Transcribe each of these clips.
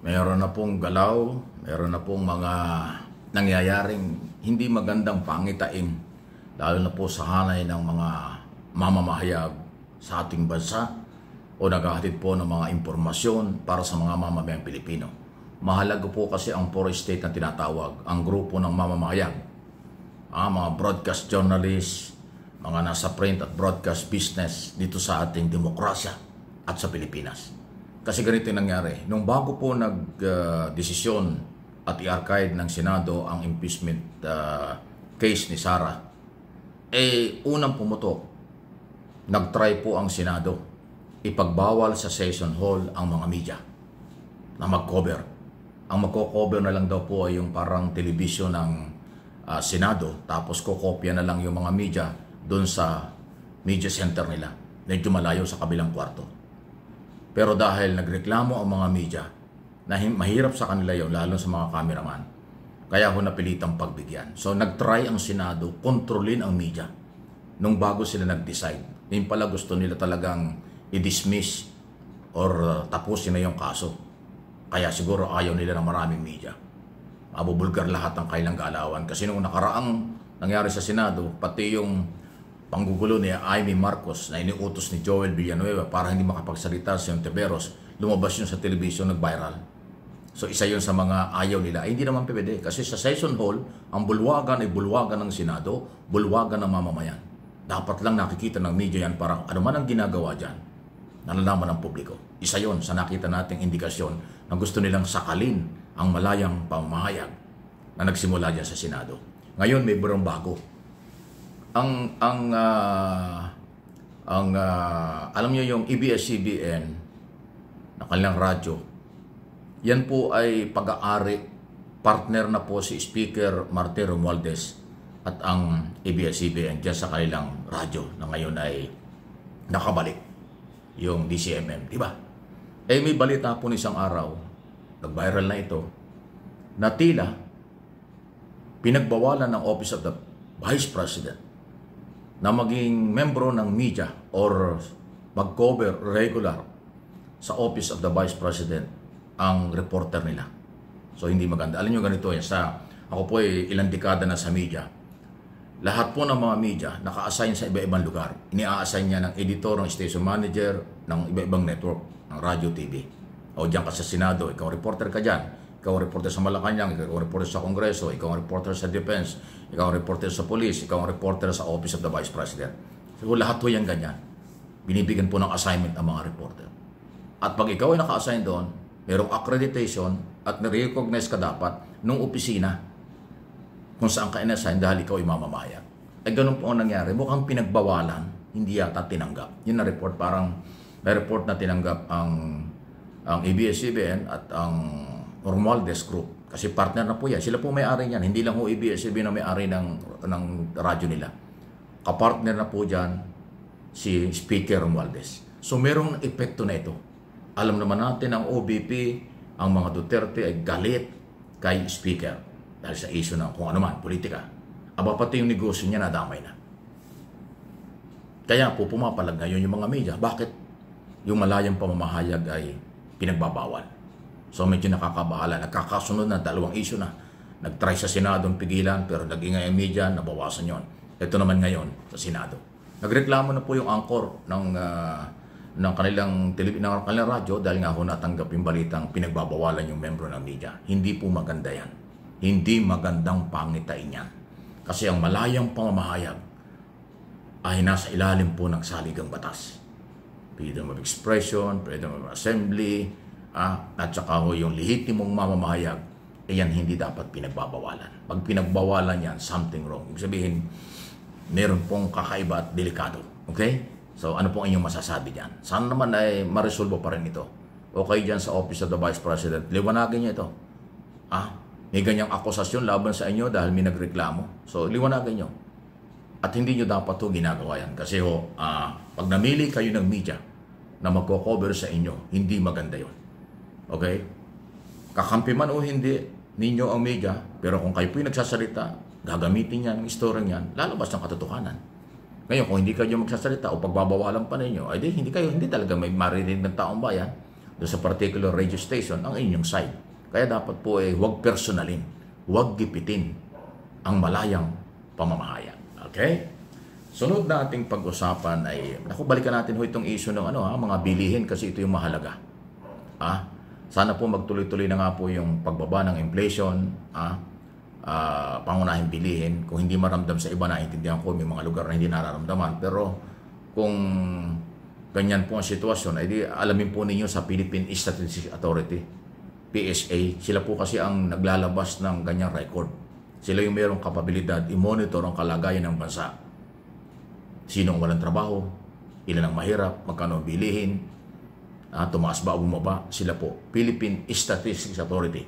Mayroon na pong galaw, mayroon na pong mga nangyayaring hindi magandang pangitain, lalo na po sa hanay ng mga mamamahayag sa ating bansa o naghahatid po ng mga impormasyon para sa mga mamamayang Pilipino. Mahalaga po kasi ang four state na tinatawag, ang grupo ng mamamahayag, mga broadcast journalists, mga nasa print at broadcast business dito sa ating demokrasya at sa Pilipinas. Kasi ganito yung nangyari. Nung bago po nag-desisyon at i-archive ng Senado ang impeachment case ni Sara, unang pumutok, nag-try po ang Senado ipagbawal sa session hall ang mga media na mag-cover. Ang magko-cover na lang daw po ay yung parang television ng Senado, tapos kokopya na lang yung mga media doon sa media center nila. Medyo malayo sa kabilang kwarto. Pero dahil nagreklamo ang mga media, na mahirap sa kanila yun, lalo sa mga cameraman, kaya ho napilitang pagbigyan. So nag-try ang Senado, kontrolin ang media. Nung bago sila nag-decide, yun pala gusto nila talagang i-dismiss or tapusin na yung kaso. Kaya siguro ayaw nila ng maraming media. Mabubulgar lahat ng kailang galawan. Kasi nung nakaraang nangyari sa Senado, pati yung panggugulo ni Amy Marcos na iniutos ni Joel Villanueva para hindi makapagsalita sa Ontiveros, lumabas yun sa television, nag-viral. So isa yun sa mga ayaw nila. Ay hindi naman pwede kasi sa session hall, ang bulwagan ay bulwagan ng Senado, bulwagan ng mamamayan. Dapat lang nakikita ng media yan para ano man ang ginagawa dyan, nalalaman ng publiko. Isa yun sa nakita nating indikasyon na gusto nilang sakalin ang malayang pamahayag na nagsimula dyan sa Senado. Ngayon may burong bago. Alam niyo yung ABS-CBN na kanilang radyo, yan po ay pag-aari, partner na po si Speaker Martin Romualdez at ang ABS-CBN dyan sa kanilang radyo na ngayon ay nakabalik yung DCMM, di ba? May balita po ng isang araw, nag-viral na ito, na tila pinagbawalan ng Office of the Vice President na maging membro ng media or mag-cover regular sa Office of the Vice President ang reporter nila. So hindi maganda. Alam nyo ganito yan, ako po ay ilang dekada na sa media. Lahat po ng mga media naka-assign sa iba-ibang lugar. Ini-assign niya ng editor, ng station manager, ng iba-ibang network, ng radio, TV. O diyan ka sa Senado, ikaw reporter ka dyan. Ikaw ang reporter sa Malacanang, ikaw ang reporter sa Kongreso, ikaw ang reporter sa Defense, ikaw ang reporter sa Police, ikaw ang reporter sa Office of the Vice President. So lahat po yan ganyan. Binibigyan po ng assignment ang mga reporter. At pag ikaw ay naka-assign doon, mayroong accreditation at na-recognize ka dapat nung opisina kung saan ka in-assign dahil ikaw ay mamamahayag. Ay ganun po ang nangyari. Mukhang pinagbawalan, hindi yata tinanggap. Yun na report, parang may report na tinanggap ang ABS-CBN at ang Romualdez Group. Kasi partner na po yan. Sila po may-ari niyan. Hindi lang po ABS-CBN na may-ari ng radyo nila. Kapartner na po dyan si Speaker Romualdez. So merong epekto na ito. Alam naman natin ang OBP, ang mga Duterte ay galit kay Speaker dahil sa issue ng kung ano man, politika. Aba pati yung negosyo niya nadamay na. Kaya po pumapalag ngayon yung mga media. Bakit yung malayang pamamahayag ay pinagbabawal? So medyo nakakabahala. Nagkakasunod na dalawang issue na. Nag-try sa Senado ang pigilan pero nag-ingay ang media, nabawasan yon. Ito naman ngayon sa Senado. Nagreklamo na po yung anchor ng kanilang radyo dahil nga ho natanggap yung balitang pinagbabawalan yung membro ng media. Hindi po maganda yan. Hindi magandang pangitain yan. Kasi ang malayang pamamahayag ay nasa ilalim po ng saligang batas. Freedom of expression, freedom of assembly, at saka ho yung lehitimong mamamahayag, yan hindi dapat pinagbabawalan. Pag pinagbawalan yan, something wrong. Ibig sabihin, meron pong kakaiba at delikado. Okay? So, ano pong inyong masasabi dyan? Sana naman ay maresolvo pa rin ito. Okay dyan sa Office of the Vice President, liwanagin niyo ito. May ganyang akusasyon laban sa inyo dahil may nagreklamo. So, liwanagin niyo. At hindi nyo dapat ito ginagawa yan. Kasi pag namili kayo ng media na magko-cover sa inyo, hindi maganda yon. Okay? Kakampi man o hindi ninyo ang media, pero kung kayo po'y nagsasalita, gagamitin yan, ang istorang yan, lalabas ng katotohanan. Ngayon, kung hindi kayo magsasalita o pagbabawalan pa ninyo, ay hindi talaga may marinig ng taong bayan. doon sa particular radio station ang inyong side. Kaya dapat po huwag personalin, huwag gipitin ang malayang pamamahayag. Okay? Sunod na ating pag-usapan ay, balikan natin itong issue ng mga bilihin kasi ito yung mahalaga. Sana po magtuloy-tuloy na nga po yung pagbaba ng inflation, pangunahing bilihin. Kung hindi maramdam sa iba, naiintindihan ko, may mga lugar na hindi nararamdaman. Pero kung ganyan po ang sitwasyon, ay alamin po ninyo sa Philippine Statistics Authority, PSA, sila po kasi ang naglalabas ng ganyang record. Sila yung mayroong kapabilidad i-monitor ang kalagayan ng bansa. Sino ang walang trabaho, ilan ang mahirap, magkano ang bilihin, tumaas ba o bumaba, sila po. Philippine Statistics Authority.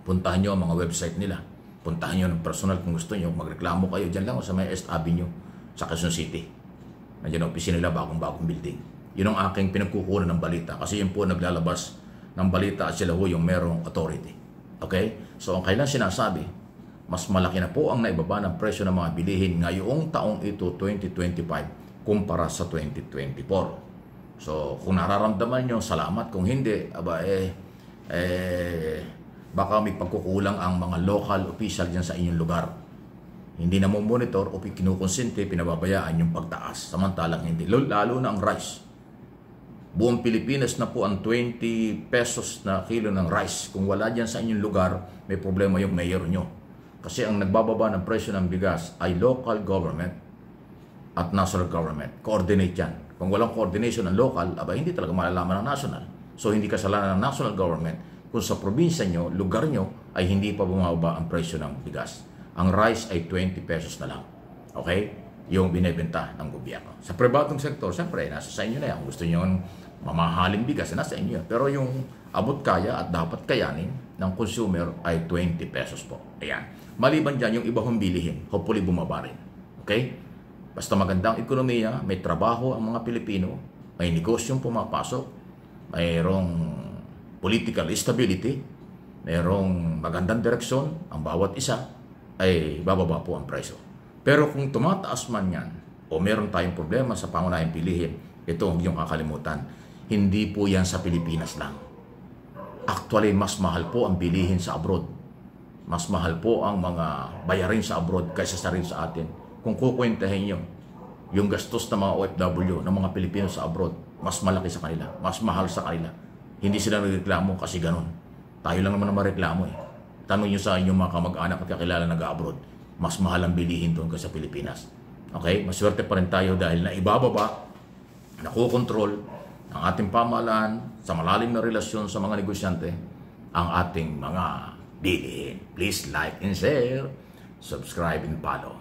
Puntahan nyo ang mga website nila. Puntahan nyo ng personal kung gusto nyo. Magreklamo kayo dyan lang sa may East Avenue sa Quezon City. Nandiyan ang opisina nila, bagong building. Yun ang aking pinagkukunan ng balita. Kasi yun po naglalabas ng balita at sila ho yung merong authority. Okay? So ang kailan sinasabi, mas malaki na po ang naibaba ng presyo ng mga bilihin ngayong taong ito, 2025, kumpara sa 2024. So, kung nararamdaman nyo, salamat. Kung hindi, baka may pagkukulang ang mga local official dyan sa inyong lugar. Hindi na mo monitor o kinukonsente, pinababayaan yung pagtaas. Samantalang hindi. Lalo na ang rice. Buong Pilipinas na po ang 20 pesos na kilo ng rice. Kung wala dyan sa inyong lugar, may problema yung mayor nyo. Kasi ang nagbababa ng presyo ng bigas ay local government at national government. Coordinate yan. Kung walang coordination ng local, hindi talaga malalaman ng national. So hindi kasalanan ng national government kung sa probinsya nyo, lugar nyo, ay hindi pa bumababa ang presyo ng bigas. Ang rice ay 20 pesos na lang. Okay? Yung binibenta ng gobyerno. Sa pribadong sektor, siyempre, nasa sa inyo na yan. Kung gusto nyo mamahaling bigas, nasa inyo yan. Pero yung abot kaya at dapat kayanin ng consumer ay 20 pesos po. Ayan. Maliban dyan, yung iba hong bilihin, hopefully bumaba rin. Okay? Basta magandang ekonomiya, may trabaho ang mga Pilipino, may negosyong pumapasok, mayroong political stability, mayroong magandang direksyon, ang bawat isa ay bababa po ang presyo. Pero kung tumataas man yan, o meron tayong problema sa pangunahing bilihin, ito huwag niyong kakalimutan, hindi po yan sa Pilipinas lang. Actually, mas mahal po ang bilihin sa abroad. Mas mahal po ang mga bayarin sa abroad kaysa sa rin sa atin. Kung kukwentahin nyo, yung gastos ng mga OFW, ng mga Pilipino sa abroad, mas malaki sa kanila, mas mahal sa kanila. Hindi sila nagreklamo kasi ganun. Tayo lang naman ang mareklamo eh. Tanong nyo sa inyong mga kamag-anak at kakilala nag-abroad, mas mahal ang bilihin doon kaysa Pilipinas. Okay? Maswerte pa rin tayo dahil naibababa, nakokontrol ng ating pamahalaan sa malalim na relasyon sa mga negosyante ang ating mga bilihin. Please like and share, subscribe and follow.